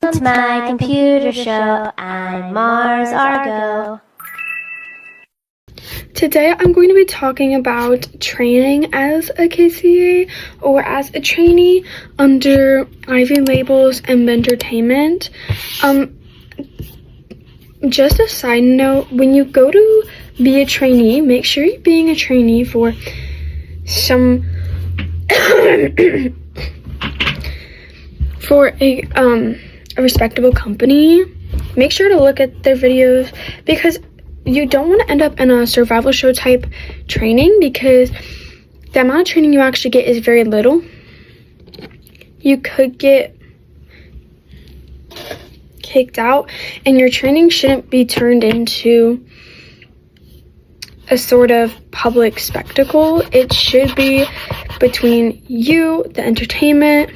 To my computer show, I'm Mars Argo. Today I'm going to be talking about training as a KCA or as a trainee under Ivy Labels and bentertainment. Just a side note, when you go to be a trainee, make sure you're being a trainee for some for a respectable company. Make sure to look at their videos, because you don't want to end up in a survival show type training, because the amount of training you actually get is very little. You could get kicked out, and your training shouldn't be turned into a sort of public spectacle. It should be between you, the entertainment,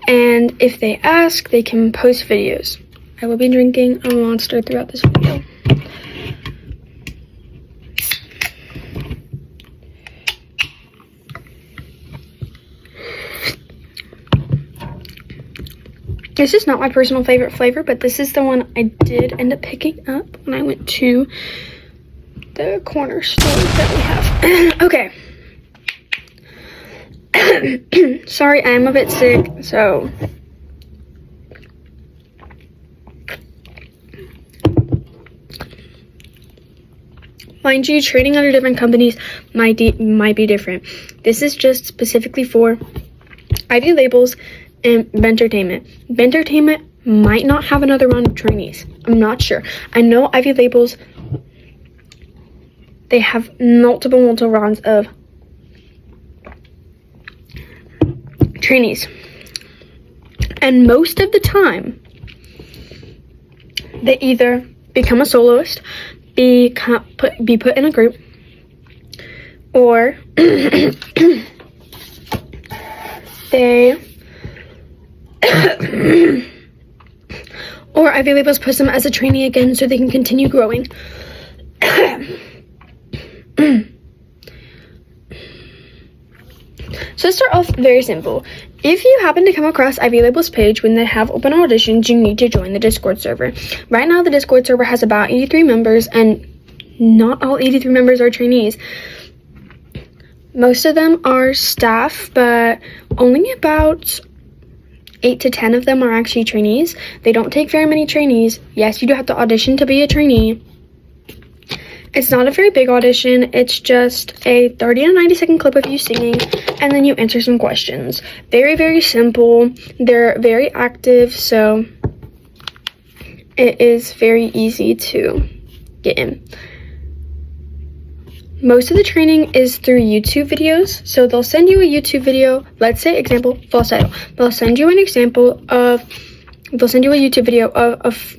and if they ask, they can post videos. I will be drinking a Monster throughout this video. This is not my personal favorite flavor, but this is the one I did end up picking up when I went to the corner store that we have. Okay. Sorry, I am a bit sick, so mind you, trading under different companies might be different. This is just specifically for Ivy Labels and bentertainment. Bentertainment might not have another round of trainees. I'm not sure. I know Ivy Labels, they have multiple rounds of trainees, and most of the time they either become a soloist, be put in a group, or they or Ivy Labels puts them as a trainee again so they can continue growing. So let's start off very simple. If you happen to come across Ivy Labels page when they have open auditions, you need to join the Discord server. Right now, the Discord server has about 83 members, and not all 83 members are trainees. Most of them are staff, but only about 8 to 10 of them are actually trainees. They don't take very many trainees. Yes, you do have to audition to be a trainee. It's not a very big audition. It's just a 30 to 90 second clip of you singing, and then you answer some questions. Very, very simple. They're very active, so it is very easy to get in. Most of the training is through YouTube videos. So they'll send you a YouTube video, let's say example, falsetto. They'll send you a YouTube video of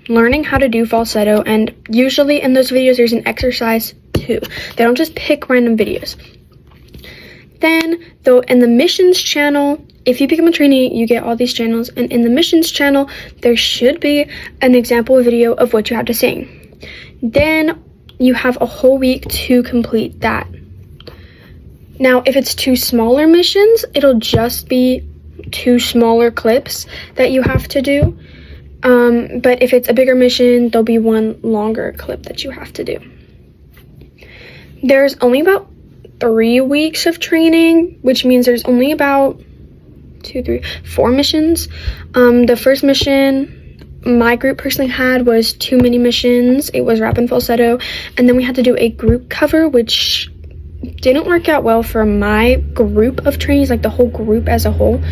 learning how to do falsetto, and usually in those videos there's an exercise too. They don't just pick random videos. Then though, in the missions channel, if you become a trainee, you get all these channels, and in the missions channel there should be an example video of what you have to sing. Then you have a whole week to complete that. Now if it's 2 smaller missions, it'll just be 2 smaller clips that you have to do. But if it's a bigger mission, there'll be 1 longer clip that you have to do. There's only about 3 weeks of training, which means there's only about 4 missions. The first mission my group personally had was 2 mini missions. It was rap and falsetto, and then we had to do a group cover, which didn't work out well for my group of trainees, like the whole group as a whole.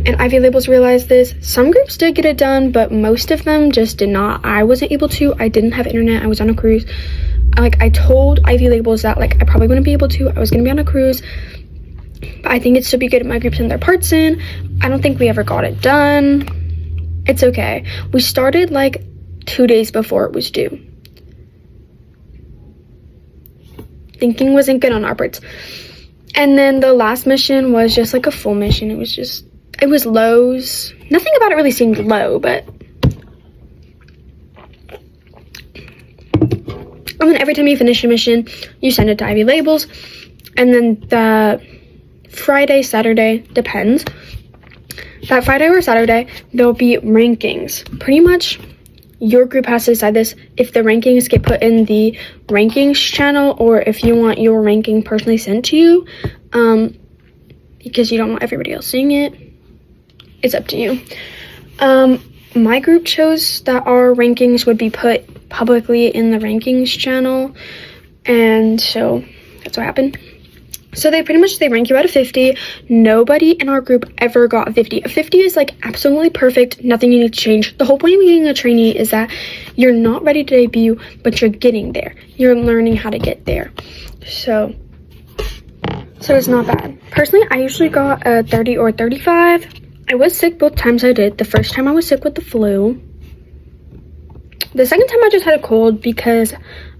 And Ivy Labels realized this. Some groups did get it done, but most of them just did not. I wasn't able to. I didn't have internet. I was on a cruise. I told Ivy Labels that I probably wouldn't be able to. I was gonna be on a cruise, but I think it'd still be good if my group sent their parts in. I don't think we ever got it done. It's okay. We started 2 days before it was due. Thinking wasn't good on our parts. And then the last mission was just a full mission. It was lows. Nothing about it really seemed low, but and then every time you finish a mission, you send it to Ivy Labels, and then the Friday, Saturday, depends, that Friday or Saturday, there'll be rankings. Pretty much your group has to decide this, if the rankings get put in the rankings channel or if you want your ranking personally sent to you, because you don't want everybody else seeing it. It's up to you. My group chose that our rankings would be put publicly in the rankings channel, and so that's what happened. So they rank you out of 50. Nobody in our group ever got a 50. A 50 is like absolutely perfect, nothing you need to change. The whole point of being a trainee is that you're not ready to debut, but you're getting there. You're learning how to get there. So it's not bad. Personally, I usually got a 30 or 35. I was sick both times I did. The first time I was sick with the flu. The second time I just had a cold because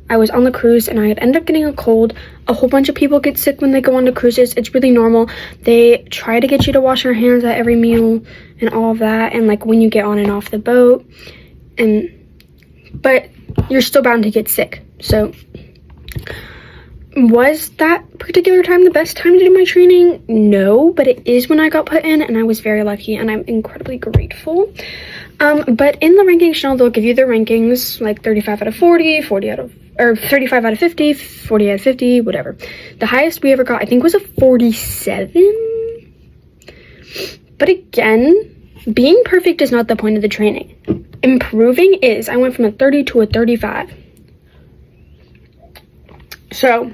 I was on the cruise and I had ended up getting a cold. A whole bunch of people get sick when they go on the cruises. It's really normal. They try to get you to wash your hands at every meal and all of that, and like when you get on and off the boat. But you're still bound to get sick. So was that particular time the best time to do my training? No, but it is when I got put in, and I was very lucky and I'm incredibly grateful. But in the rankings channel, they'll give you the rankings, like 35 out of 40, 35 out of 50, 40 out of 50, whatever. The highest we ever got, I think, was a 47. But again, being perfect is not the point of the training. Improving is. I went from a 30 to a 35. So,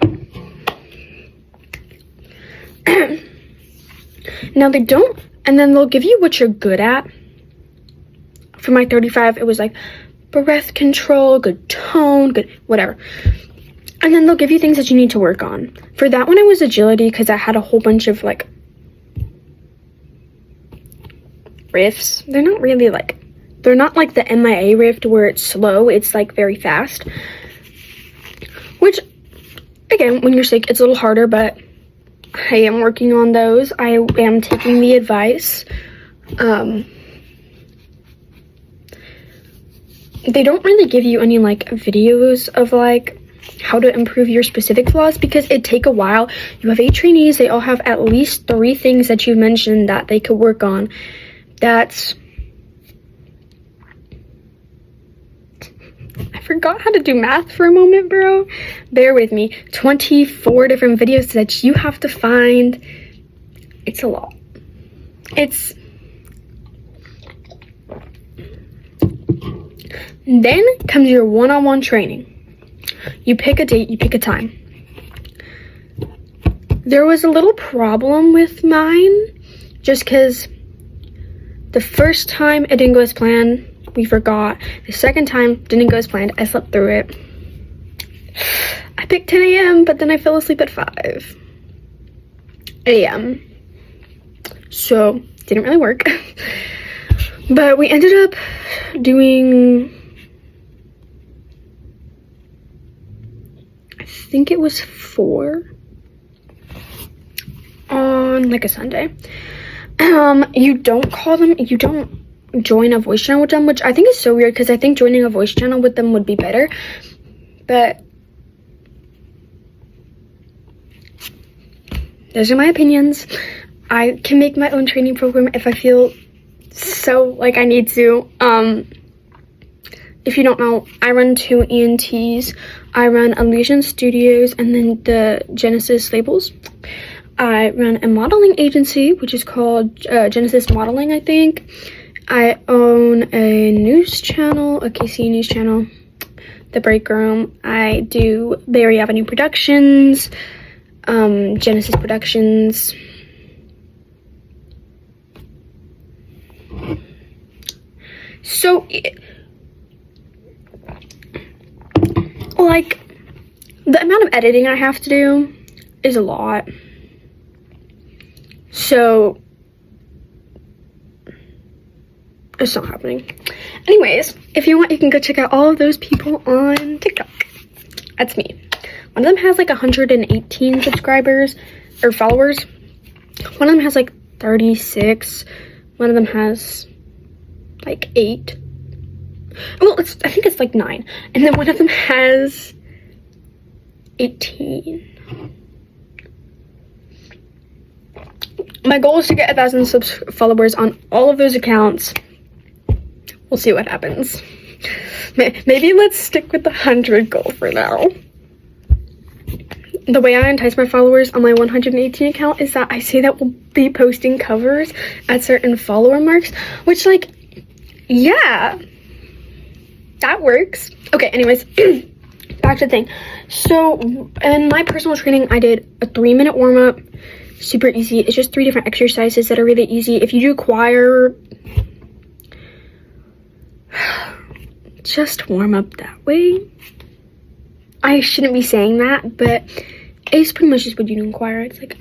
now they don't, and then they'll give you what you're good at. For my 35, it was like breath control, good tone, good whatever. And then they'll give you things that you need to work on. For that one, it was agility, because I had a whole bunch of like riffs. They're not like the MIA rift where it's slow. It's like very fast. Which, again, when you're sick, it's a little harder, but I am working on those. I am taking the advice. They don't really give you any like videos of like how to improve your specific flaws, because it'd take a while. You have 8 trainees. They all have at least 3 things that you mentioned that they could work on. I forgot how to do math for a moment, bro. Bear with me. 24 different videos that you have to find. It's a lot. Then comes your one-on-one training. You pick a date, you pick a time. There was a little problem with mine, just because the first time it didn't go as planned, we forgot. The second time didn't go as planned, I slept through it. I picked 10 a.m., but then I fell asleep at 5 a.m. So, didn't really work. But we ended up doing, I think it was 4 on like a Sunday. You don't join a voice channel with them, which I think is so weird, because I think joining a voice channel with them would be better. But those are my opinions. I can make my own training program if I feel so like I need to. If you don't know, I run 2 ents. I run Elysian Studios and then the Genesis labels. I run a modeling agency, which is called Genesis Modeling, I think. I own a news channel, a KC news channel, The Break Room. I do Berry Avenue Productions, Genesis Productions. So, like, the amount of editing I have to do is a lot. So, it's not happening. Anyways, if you want, you can go check out all of those people on TikTok. That's me. One of them has like 118 subscribers or followers. One of them has like 36. One of them has like 8. Well, I think it's like 9. And then one of them has 18. My goal is to get 1,000 followers on all of those accounts. We'll see what happens. Maybe let's stick with the 100 goal for now. The way I entice my followers on my 118 account is that I say that we'll be posting covers at certain follower marks, which, like, yeah, that works. Okay, anyways, back to the thing. So in my personal training, I did a 3-minute warm-up. Super easy. It's just 3 different exercises that are really easy. If you do choir, just warm up that way. I shouldn't be saying that, but it's pretty much just what you do in choir. It's like,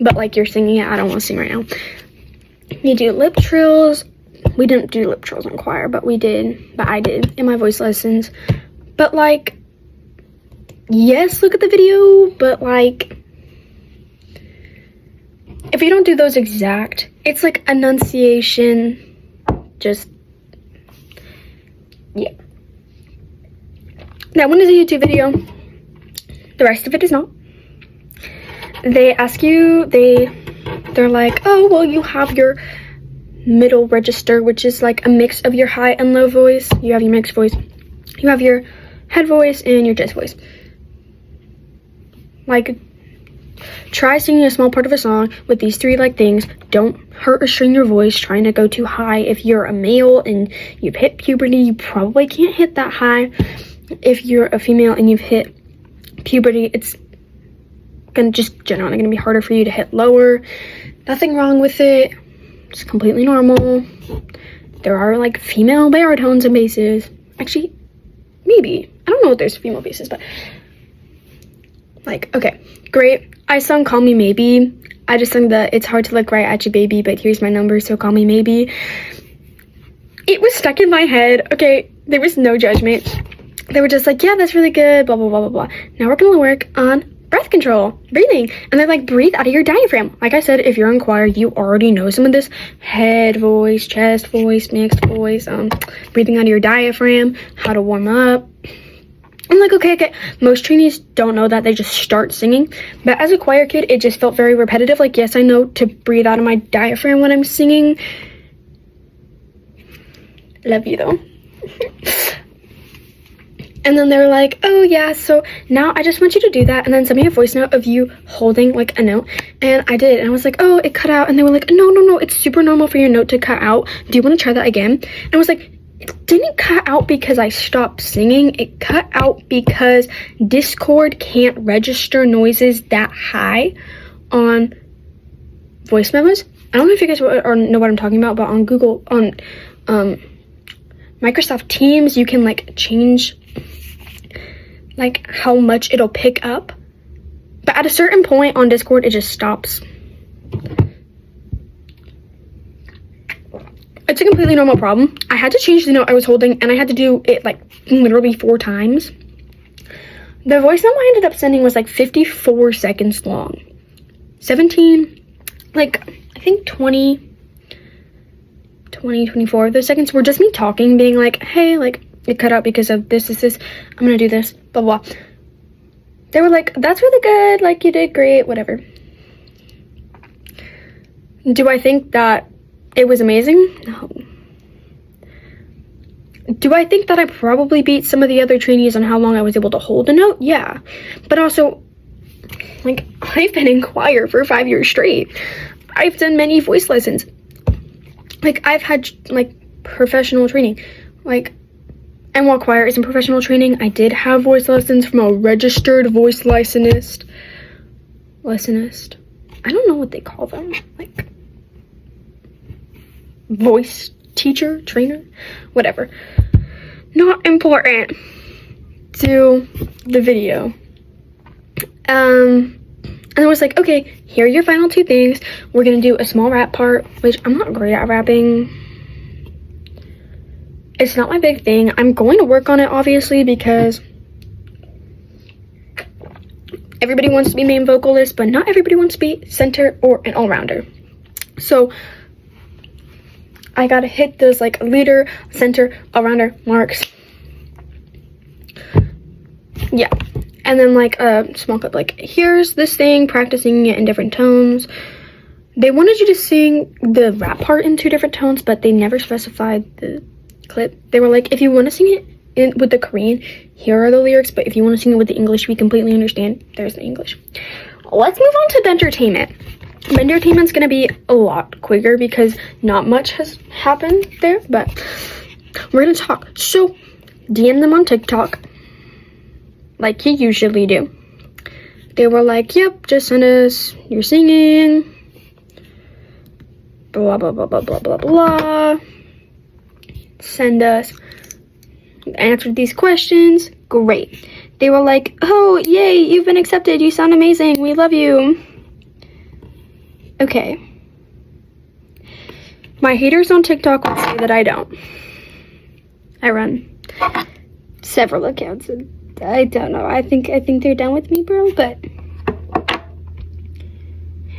but like you're singing it. I don't want to sing right now. You do lip trills. We didn't do lip trills in choir, but I did in my voice lessons. But like, yes, look at the video, but like, if you don't do those exact, it's like enunciation, just, yeah. That one is a YouTube video. The rest of it is not. They ask you, they're like, oh, well, you have your middle register, which is like a mix of your high and low voice. You have your mixed voice. You have your head voice and your chest voice. Like, try singing a small part of a song with these 3 like things. Don't hurt or strain your voice trying to go too high. If you're a male and you've hit puberty, you probably can't hit that high. If you're a female and you've hit puberty, it's generally gonna be harder for you to hit lower. Nothing wrong with it. It's completely normal. There are like female baritones and basses. Actually, maybe. I don't know if there's female basses, but like, okay, great. I sung Call Me Maybe. I just sung the It's Hard to Look Right at You Baby, but here's my number, so call me maybe. It was stuck in my head. Okay, there was no judgment. They were just like, yeah, that's really good, blah, blah, blah, blah, blah. Now we're gonna work on breath control, breathing. And they're like, breathe out of your diaphragm. Like I said, if you're in choir, you already know some of this. Head voice, chest voice, mixed voice, breathing out of your diaphragm, how to warm up. I'm like, okay. Most trainees don't know that. They just start singing. But as a choir kid, it just felt very repetitive. Like, yes, I know to breathe out of my diaphragm when I'm singing. Love you, though. And then they were like, oh, yeah, so now I just want you to do that. And then send me a voice note of you holding, like, a note. And I did. And I was like, oh, it cut out. And they were like, no, it's super normal for your note to cut out. Do you want to try that again? And I was like, it didn't cut out because I stopped singing. It cut out because Discord can't register noises that high on voice memos. I don't know if you guys know what I'm talking about, but on Google, on Microsoft Teams, you can, like, change like how much it'll pick up, but at a certain point on Discord it just stops. It's a completely normal problem. I had to change the note I was holding, and I had to do it like literally 4 times. The voice note I ended up sending was like 54 seconds long. 17, like I think 24 of those seconds were just me talking, being like, hey, like, it cut out because of this. I'm gonna do this, blah, blah. They were like, that's really good. Like, you did great, whatever. Do I think that it was amazing? No. Do I think that I probably beat some of the other trainees on how long I was able to hold a note? Yeah. But also, like, I've been in choir for 5 years straight. I've done many voice lessons. Like, I've had, like, professional training. Like, and while choir isn't professional training, I did have voice lessons from a registered voice lessonist. I don't know what they call them. Like, voice teacher, trainer, whatever. Not important to the video. And I was like, okay, here are your final 2 things. We're gonna do a small rap part, which I'm not great at rapping. It's not my big thing. I'm going to work on it, obviously, because everybody wants to be main vocalist, but not everybody wants to be center or an all-rounder. So I gotta hit those like leader, center, all-rounder marks. Yeah. and then like a small clip, like, here's this thing, practicing it in different tones. They wanted you to sing the rap part in 2 different tones, but they never specified the clip. They were like, if you want to sing it with the Korean, here are the lyrics, but if you want to sing it with the English, we completely understand. There's the English. Let's move on to bentertainment. Bentertainment's gonna be a lot quicker because not much has happened there, but we're gonna talk. So DM them on TikTok like you usually do. They were like, yep, just send us your singing, blah blah blah blah blah blah blah. Send us, answer these questions. Great. They were like, oh yay, you've been accepted, you sound amazing, we love you. Okay. My haters on TikTok will say that I don't. I run several accounts and I don't know. I think they're done with me, bro, but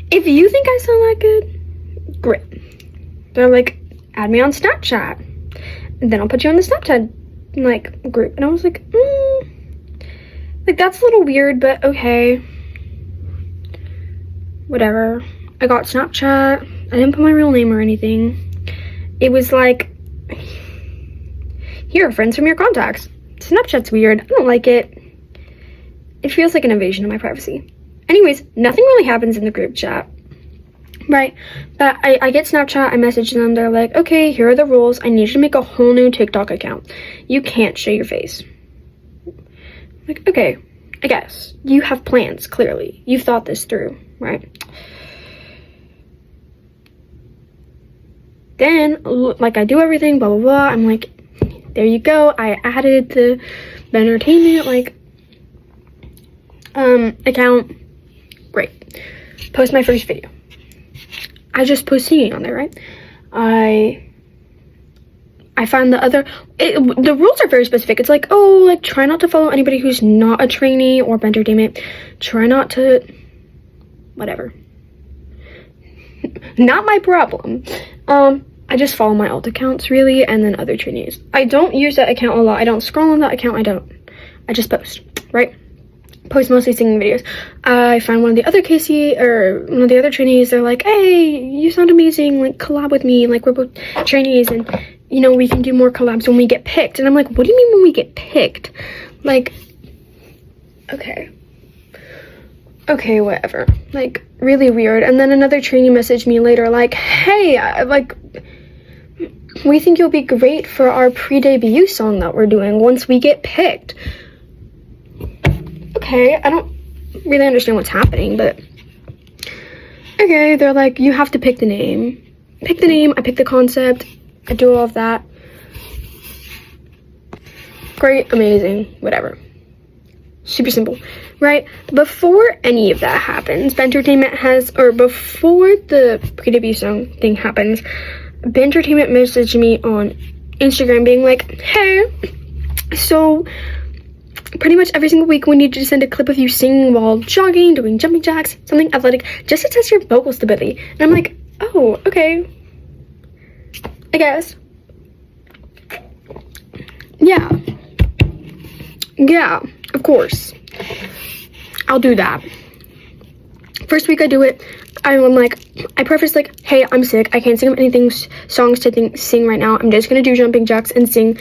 if you think I sound that good, great. They're like, add me on Snapchat. And then I'll put you on the Snapchat like group. And I was like, like that's a little weird, but okay. Whatever. I got Snapchat. I didn't put my real name or anything. It was like, here are friends from your contacts. Snapchat's weird. I don't like it. It feels like an invasion of my privacy. Anyways, nothing really happens in the group chat. Right? But I get Snapchat, I message them, they're like, okay, here are the rules. I need you to make a whole new TikTok account. You can't show your face. Like, okay, I guess. You have plans, clearly. You've thought this through, right? Then, like, I do everything, blah, blah, blah. I'm like, there you go. I added the bentertainment, like, account. Great. Post my first video. I just post singing on there, right? I find the rules are very specific. It's like, oh, like, try not to follow anybody who's not a trainee or bentertainment. Try not to, whatever. Not my problem. I just follow my alt accounts, really, and then other trainees. I don't use that account a lot. I don't scroll on that account. I just post, right? Post mostly singing videos. I find one of the other trainees, they're like, hey, you sound amazing, like, collab with me, like, we're both trainees, and, you know, we can do more collabs when we get picked. And I'm like, what do you mean when we get picked? Like, okay, whatever. Like, really weird. And then another trainee messaged me later, like, hey, like, we think you'll be great for our pre-debut song that we're doing once we get picked. Okay, I don't really understand what's happening, but okay, they're like, you have to pick the name. Pick the name, I pick the concept, I do all of that. Great, amazing, whatever. Super simple, right? Before any of that happens, before the pre-debut song thing happens, bentertainment messaged me on Instagram being like, hey, so pretty much every single week we need you to send a clip of you singing while jogging, doing jumping jacks, something athletic, just to test your vocal stability. And I'm like, oh, okay, I guess. Yeah, of course. I'll do that. First week I do it, I'm like, I preface like, hey, I'm sick. I can't sing anything, songs to sing right now. I'm just gonna do jumping jacks and sing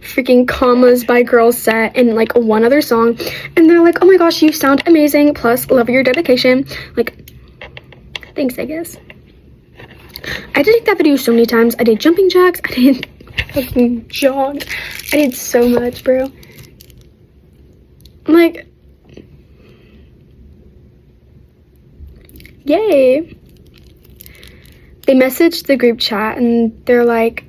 freaking Commas by Girls Set and like one other song. And they're like, oh my gosh, you sound amazing. Plus, love your dedication. Like, thanks, I guess. I did that video so many times. I did jumping jacks. I did fucking jog. I did so much, bro. Like, yay. They messaged the group chat and they're like,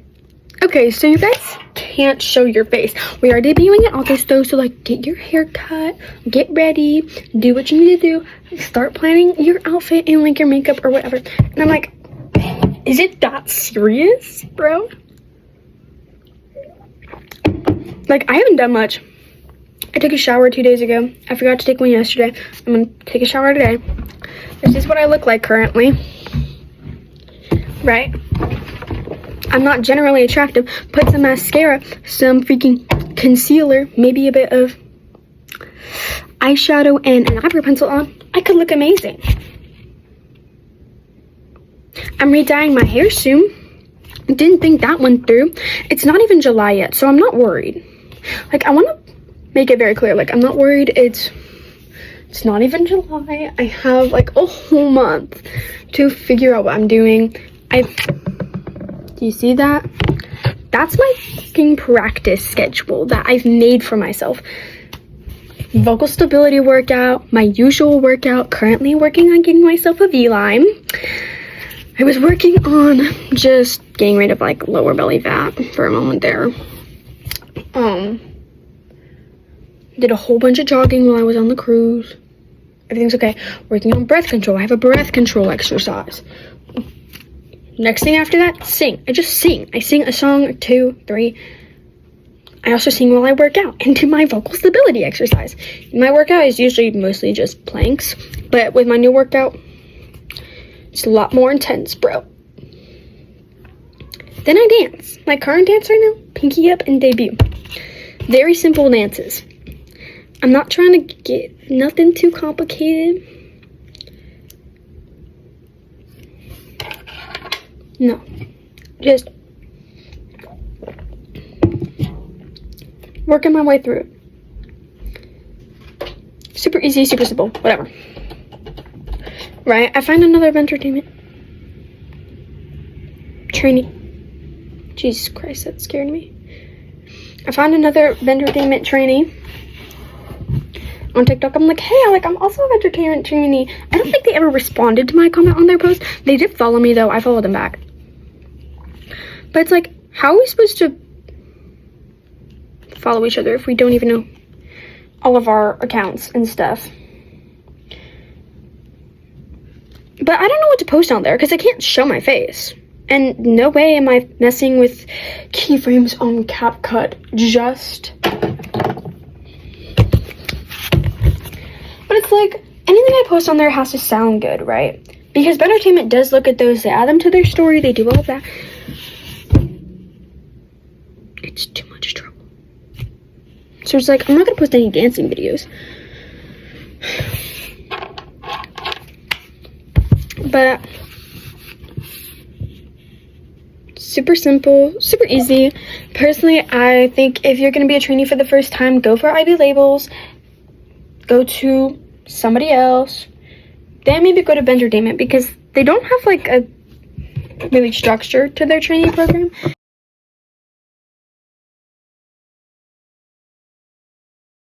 okay, so you guys can't show your face. We are debuting in August though, so like get your hair cut, get ready, do what you need to do, start planning your outfit and like your makeup or whatever. And I'm like, is it that serious, bro? Like, I haven't done much. I took a shower 2 days ago. I forgot to take one yesterday. I'm gonna take a shower today. This is what I look like currently. Right? I'm not generally attractive. Put some mascara, some freaking concealer, maybe a bit of eyeshadow and an eyebrow pencil on, I could look amazing. I'm re-dyeing my hair soon. Didn't think that went through. It's not even July yet, so I'm not worried. Like, I want to make it very clear. Like, I'm not worried. It's not even July. I have like a whole month to figure out what I'm doing. Do you see that? That's my fucking practice schedule that I've made for myself. Vocal stability workout, my usual workout, currently working on getting myself a V-line. I was working on just getting rid of like lower belly fat for a moment there. Did a whole bunch of jogging while I was on the cruise. Everything's okay. Working on breath control. I have a breath control exercise. Next thing after that, sing. I just sing. I sing a song or 2, 3. I also sing while I work out and do my vocal stability exercise. My workout is usually mostly just planks, but with my new workout, it's a lot more intense, bro. Then I dance. My current dance right now, Pinky Up and Debut. Very simple dances. I'm not trying to get nothing too complicated. No, just working my way through it. Super easy, super simple, whatever. Right, I find another entertainment trainee. Jesus Christ, that scared me. I found another entertainment trainee on TikTok. I'm like, hey, I'm also an entertainment trainee. I don't think they ever responded to my comment on their post. They did follow me though. I followed them back. But it's like, how are we supposed to follow each other if we don't even know all of our accounts and stuff? But I don't know what to post on there because I can't show my face. And no way am I messing with keyframes on CapCut. But it's like, anything I post on there has to sound good, right? Because Bentertainment does look at those. They add them to their story. They do all of that. It's too much trouble. So it's like, I'm not going to post any dancing videos. But super simple, super easy. Personally, I think if you're going to be a trainee for the first time, go for Ivy labels. Go to somebody else. Then maybe go to Bentertainment because they don't have like a really structure to their trainee program.